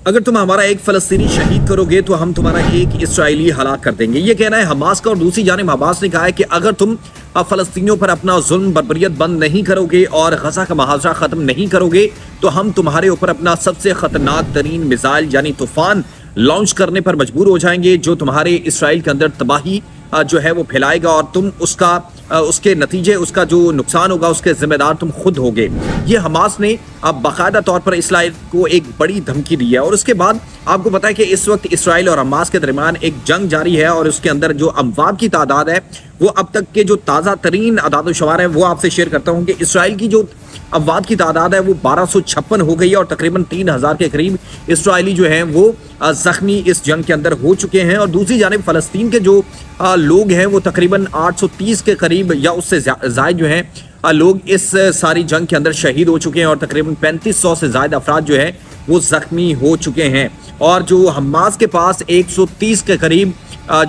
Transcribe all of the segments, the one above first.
اگر تم ہمارا ایک فلسطینی شہید کرو گے تو ہم تمہارا ایک اسرائیلی ہلاک کر دیں گے، یہ کہنا ہے حماس کا۔ اور دوسری جانب حماس نے کہا ہے کہ اگر تم فلسطینیوں پر اپنا ظلم بربریت بند نہیں کرو گے اور غزہ کا محاصرہ ختم نہیں کرو گے تو ہم تمہارے اوپر اپنا سب سے خطرناک ترین میزائل یعنی طوفان لانچ کرنے پر مجبور ہو جائیں گے، جو تمہارے اسرائیل کے اندر تباہی جو ہے وہ پھیلائے گا، اور تم اس کے نتیجے، اس کا جو نقصان ہوگا اس کے ذمہ دار تم خود ہوگے۔ یہ حماس نے اب باقاعدہ طور پر اسرائیل کو ایک بڑی دھمکی دی ہے، اور اس کے بعد آپ کو پتا ہے کہ اس وقت اسرائیل اور حماس کے درمیان ایک جنگ جاری ہے، اور اس کے اندر جو اموات کی تعداد ہے وہ اب تک کے جو تازہ ترین اعداد و شمار ہیں وہ آپ سے شیئر کرتا ہوں کہ اسرائیل کی جو اموات کی تعداد ہے وہ 1256 ہو گئی ہے، اور تقریباً 3000 کے قریب اسرائیلی جو ہیں وہ زخمی اس جنگ کے اندر ہو چکے ہیں۔ اور دوسری جانب فلسطین کے جو لوگ ہیں وہ تقریباً 830 کے قریب یا اس سے زائد جو ہیں لوگ اس ساری جنگ کے اندر شہید ہو چکے ہیں، اور تقریباً 3500 سے زائد افراد جو ہیں وہ زخمی ہو چکے ہیں۔ اور جو حماس کے پاس 130 کے قریب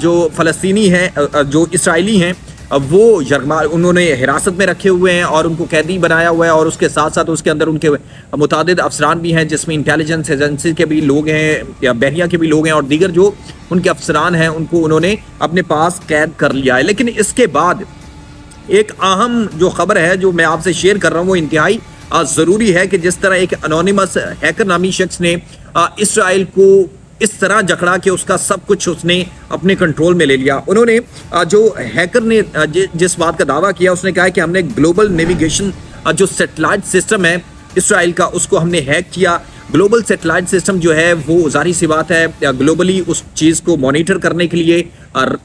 جو فلسطینی ہیں، جو اسرائیلی ہیں، وہ انہوں نے حراست میں رکھے ہوئے ہیں اور ان کو قیدی بنایا ہوا ہے، اور اس کے ساتھ ساتھ اس کے اندر ان کے متعدد افسران بھی ہیں جس میں انٹیلیجنس ایجنسی کے بھی لوگ ہیں یا بحریہ کے بھی لوگ ہیں، اور دیگر جو ان کے افسران ہیں ان کو انہوں نے اپنے پاس قید کر لیا ہے۔ لیکن اس کے بعد ایک اہم جو خبر ہے جو میں آپ سے شیئر کر رہا ہوں وہ انتہائی ضروری ہے کہ جس طرح ایک انونیمس ہیکر نامی شخص نے اسرائیل کو اس طرح جکڑا کہ اس کا سب کچھ اس نے اپنے کنٹرول میں لے لیا۔ انہوں نے جو ہیکر نے جس بات کا دعویٰ کیا اس نے کہا کہ ہم نے گلوبل نیویگیشن جو سیٹلائٹ سسٹم ہے اسرائیل کا اس کو ہم نے ہیک کیا۔ گلوبل سیٹلائٹ سسٹم جو ہے وہ ظاہری سی بات ہے گلوبلی اس چیز کو مانیٹر کرنے کے لیے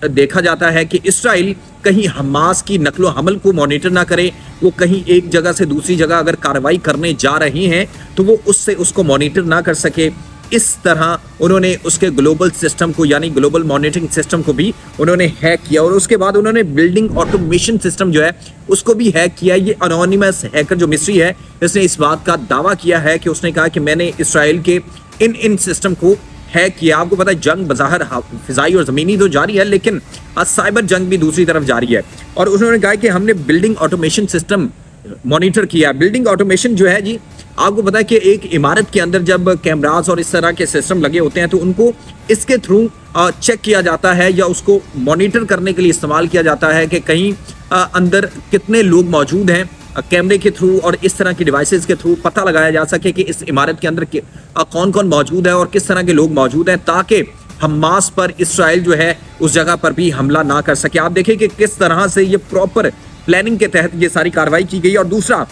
دیکھا جاتا ہے کہ اسرائیل کہیں حماس کی نقل و حمل کو مانیٹر نہ کرے، وہ کہیں ایک جگہ سے دوسری جگہ اگر کارروائی کرنے جا رہی ہیں تو وہ اس کو مانیٹر نہ کر سکے۔ اس طرح انہوں نے اس کے گلوبل سسٹم کو یعنی گلوبل مانیٹرنگ سسٹم کو بھی انہوں نے ہیک کیا، اور اس کے بعد انہوں نے بلڈنگ آٹومیشن سسٹم جو ہے اس کو بھی ہیک کیا۔ یہ انونیمس ہیکر جو مصری ہے اس نے اس بات کا دعویٰ کیا ہے کہ اس نے کہا کہ میں نے اسرائیل کے ان سسٹم کو ہیک کیا۔ آپ کو پتہ ہے جنگ بظاہر فضائی اور زمینی تو جاری ہے، لیکن سائبر جنگ بھی دوسری طرف جاری ہے، اور انہوں نے کہا کہ ہم نے بلڈنگ آٹومیشن سسٹم مانیٹر کیا۔ بلڈنگ آٹومیشن جو ہے جی آپ کو پتا ہے کہ ایک عمارت کے اندر جب کیمراز اور اس طرح کے سسٹم لگے ہوتے ہیں تو ان کو اس کے تھرو چیک کیا جاتا ہے یا اس کو مانیٹر کرنے کے لیے استعمال کیا جاتا ہے کہ کہیں اندر کتنے لوگ موجود ہیں، کیمرے کے تھرو اور اس طرح کی ڈیوائسز کے تھرو پتہ لگایا جا سکے کہ اس عمارت کے اندر کون کون موجود ہے اور کس طرح کے لوگ موجود ہیں، تاکہ حماس پر اسرائیل جو ہے اس جگہ پر بھی حملہ نہ کر سکے۔ آپ دیکھیں کہ کس طرح سے یہ پراپر پلاننگ کے تحت یہ ساری کارروائی کی گئی۔ اور دوسرا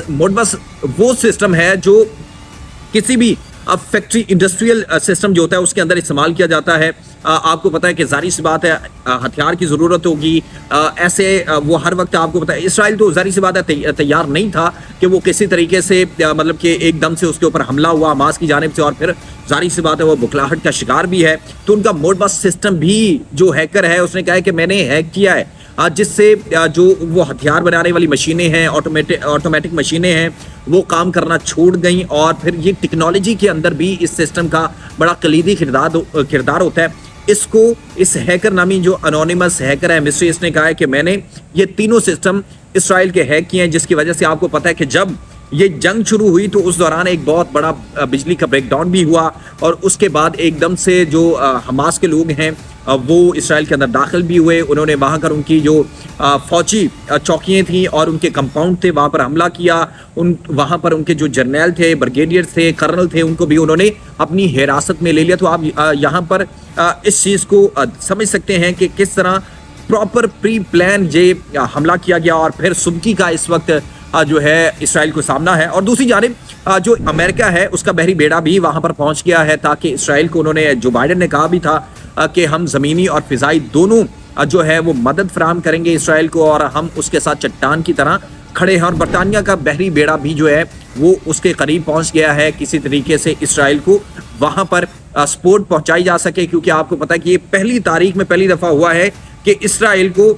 موڈبس وہ سسٹم ہے جو کسی بھی فیکٹری انڈسٹریل سسٹم جو ہوتا ہے اس کے اندر استعمال کیا جاتا ہے۔ آپ کو پتہ ہے کہ ظاہری سی بات ہے ہتھیار کی ضرورت ہوگی، ایسے وہ ہر وقت آپ کو پتہ ہے اسرائیل تو ظاہری سی بات ہے تیار نہیں تھا کہ وہ کسی طریقے سے مطلب کہ ایک دم سے اس کے اوپر حملہ ہوا حماس کی جانب سے، اور پھر ظاہری سی بات ہے وہ بکھلاہٹ کا شکار بھی ہے۔ تو ان کا موڈبس سسٹم بھی جو ہیکر ہے اس نے کہا ہے کہ میں نے ہیک کیا ہے، جس سے جو وہ ہتھیار بنانے والی مشینیں ہیں آٹومیٹک مشینیں ہیں وہ کام کرنا چھوڑ گئیں، اور پھر یہ ٹیکنالوجی کے اندر بھی اس سسٹم کا بڑا کلیدی کردار ہوتا ہے۔ اس ہیکر نامی جو انونیمس ہیکر ہے مصری، اس نے کہا ہے کہ میں نے یہ تینوں سسٹم اسرائیل کے ہیک کیے ہیں، جس کی وجہ سے آپ کو پتہ ہے کہ جب یہ جنگ شروع ہوئی تو اس دوران ایک بہت بڑا بجلی کا بریک ڈاؤن بھی ہوا، اور اس کے بعد ایک دم سے جو حماس کے لوگ ہیں وہ اسرائیل کے اندر داخل بھی ہوئے۔ انہوں نے وہاں کر ان کی جو فوجی چوکیاں تھیں اور ان کے کمپاؤنڈ تھے وہاں پر حملہ کیا، وہاں پر ان کے جو جرنیل تھے، برگیڈیئر تھے، کرنل تھے، ان کو بھی انہوں نے اپنی حراست میں لے لیا۔ تو آپ یہاں پر اس چیز کو سمجھ سکتے ہیں کہ کس طرح پراپر پری پلان یہ حملہ کیا گیا، اور پھر سبکی کا اس وقت جو ہے اسرائیل کو سامنا ہے۔ اور دوسری جانب جو امریکہ ہے اس کا بحری بیڑا بھی وہاں پر پہنچ گیا ہے، تاکہ اسرائیل کو انہوں نے جو بائیڈن نے کہا بھی تھا کہ ہم زمینی اور فضائی دونوں جو ہے وہ مدد فراہم کریں گے اسرائیل کو، اور ہم اس کے ساتھ چٹان کی طرح کھڑے ہیں۔ اور برطانیہ کا بحری بیڑا بھی جو ہے وہ اس کے قریب پہنچ گیا ہے کسی طریقے سے اسرائیل کو وہاں پر سپورٹ پہنچائی جا سکے، کیونکہ آپ کو پتہ ہے کہ یہ پہلی تاریخ میں پہلی دفعہ ہوا ہے کہ اسرائیل کو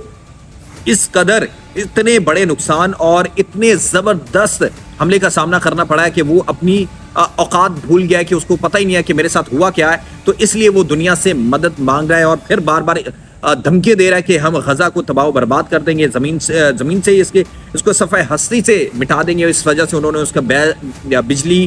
اس قدر اتنے بڑے نقصان اور اتنے زبردست حملے کا سامنا کرنا پڑا ہے کہ وہ اپنی اوقات بھول گیا ہے، کہ اس کو پتہ ہی نہیں ہے کہ میرے ساتھ ہوا کیا ہے، تو اس لیے وہ دنیا سے مدد مانگ رہا ہے، اور پھر بار بار دھمکی دے رہا ہے کہ ہم غزہ کو تباہ و برباد کر دیں گے، زمین سے اس کو صفحہ ہستی سے مٹا دیں گے۔ اس وجہ سے انہوں نے اس کا بجلی